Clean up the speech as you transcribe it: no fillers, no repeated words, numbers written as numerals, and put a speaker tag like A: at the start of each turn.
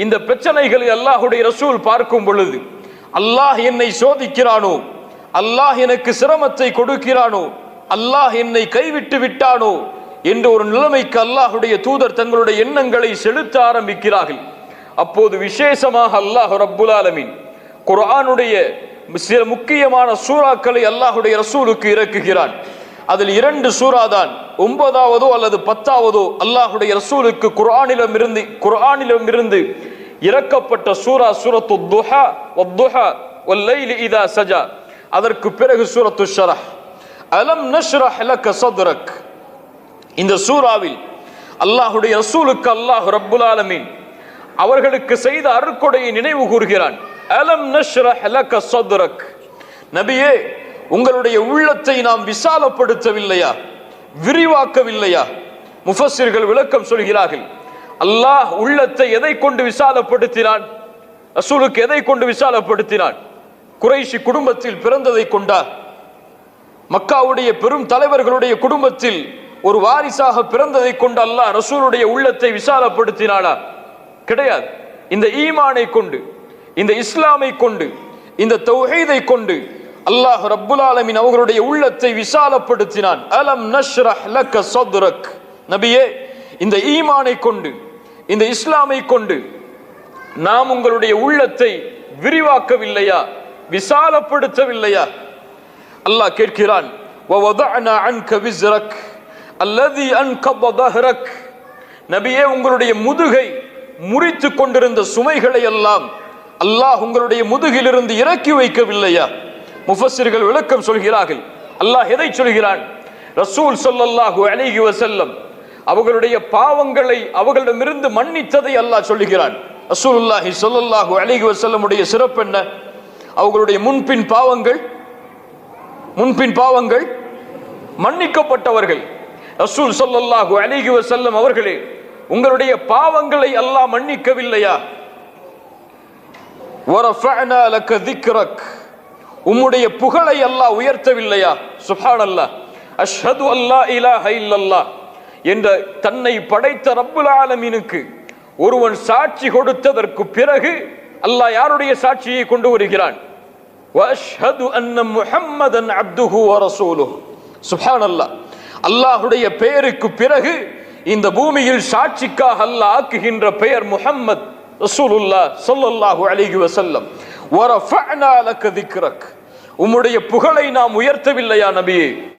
A: இந்த பிரச்சனைகளை அல்லாஹுடைய ரசூல் பார்க்கும் பொழுது, அல்லாஹ் என்னை சோதிக்கிறானோ, அல்லாஹ் எனக்கு சிரமத்தை கொடுக்கிறானோ, அல்லாஹ் என்னை கைவிட்டு விட்டானோ என்ற ஒரு நிலைமைக்கு அல்லாஹுடைய தூதர் தங்களுடைய எண்ணங்களை செலுத்த ஆரம்பிக்கிறார்கள். அப்போது விசேஷமாக அல்லாஹ் ரப்புல் ஆலமீன் குர்ஆனுடைய சில முக்கியமான சூறாக்களை அல்லாஹுடைய ரசூலுக்கு இறக்குகிறான். அதில் 2 சூறா தான் 9வதோ அல்லது 10வதோ அல்லாஹுடைய ரசூலுக்கு குர்ஆனிலிருந்து இறக்கப்பட்ட சூரா சூரத்து துஹா வத்துஹா வல்லைலி இதா சஜா. அதற்கு பிறகு சூரத்து ஷரஹ். அலம் நஷ்ரஹ் லக சத்ரக். இந்த சூறாவில் அல்லாஹுடைய ரசூலுக்கு அல்லாஹ் ரப்புல் ஆலமீன் அவர்களுக்கு செய்த அருட்கொடையை நினைவு கூறுகிறான். அலம் நஷ்ரஹ் லக சத்ரக். நபியே, உங்களுடைய உள்ளத்தை நாம் விசாலப்படுத்தவில்லையா, விரிவாக்கவில்லையா? முஃபஸ்ஸிர்கள் விளக்கம் சொல்கிறார்கள். அல்லாஹ் உள்ளத்தை எதை கொண்டு விசாலப்படுத்தினான்? ரசூலுக்கு எதை கொண்டு விசாலப்படுத்தினான்? குறைஷி குடும்பத்தில் பிறந்ததை கொண்டா? மக்காவுடைய பெரும் தலைவர்களுடைய குடும்பத்தில் ஒரு வாரிசாக பிறந்ததை கொண்டு அல்லாஹ் ரசூலுடைய உள்ளத்தை விசாலப்படுத்தினானா? கிடையாது. இந்த ஈமானை கொண்டு, இந்த இஸ்லாமை கொண்டு, இந்த தௌஹீதை கொண்டு அல்லாஹ் ரப்புல் ஆலமீன் அவர்களுடைய உள்ளத்தை விசாலப்படுத்தினான். அலம் நஷ்ரஹ் லக சத்ரக். நபியே, இந்த ஈமானை கொண்டு, இந்த இஸ்லாமை கொண்டு நாம் உங்களுடைய உள்ளத்தை விரிவாக்கவில்லையா, விசாலப்படுத்தவில்லையா? அல்லாஹ் கேட்கிறான், வவதஅனா அன்க விஸ்ரக் அல்லதி அன்கப தஹ்ரக். நபியே, உங்களுடைய முதுகை முறித்து கொண்டிருந்த சுமைகளை எல்லாம் அல்லாஹ் உங்களுடைய முதுகிலிருந்து இறக்கி வைக்கவில்லையா? முஃபஸ்ஸிர்கள் விளக்கம் சொல்கிறார்கள். அல்லாஹ் எதை சொல்கிறான்? ரசூல் ஸல்லல்லாஹு அலைஹி வஸல்லம் அவர்களுடைய பாவங்களை அவர்களிடமிருந்து மன்னித்ததை அல்லாஹ் சொல்லுகிறான். ரசூலுல்லாஹி ஸல்லல்லாஹு அலைஹி வஸல்லம் உடைய சிறப்பு என்ன? அவர்களுடைய முன்பின் பாவங்கள் மன்னிக்கப்பட்டவர்கள். ரசூல் ஸல்லல்லாஹு அலைஹி வஸல்லம் அவர்களே, உங்களுடைய பாவங்களை அல்லாஹ் மன்னிக்கவில்லையா? வரஃபஅனா லக திக்ரக். உம்முடைய புகழை அல்லாஹ் உயர்த்தவில்லையா? சுப்ஹானல்லாஹ். அஷ்ஹது அல்லா இலாஹ இல்லல்லாஹ் என்ற தன்னை படைத்த ரப்புல் ஆலமீனுக்கு ஒருவன் சாட்சி கொடுத்ததற்கு பிறகு அல்லாஹ் யாருடைய சாட்சியை கொண்டு வருகிறான்? வஅஷ்ஹது அன்ன முஹம்மதன் அப்துஹு வ ரசூலுஹு. சுப்ஹானல்லாஹ். அல்லாஹ்வுடைய பெயருக்கு பிறகு இந்த பூமியில் சாட்சிக்காக அல்லாஹ் ஆக்குகின்ற பெயர் முஹம்மத் ரசூலுல்லாஹ் ஸல்லல்லாஹு அலைஹி வஸல்லம். வரஃபஅனா லக திக்ரக். உம்முடைய புகழை நாம் உயர்த்தவில்லையா நபியே?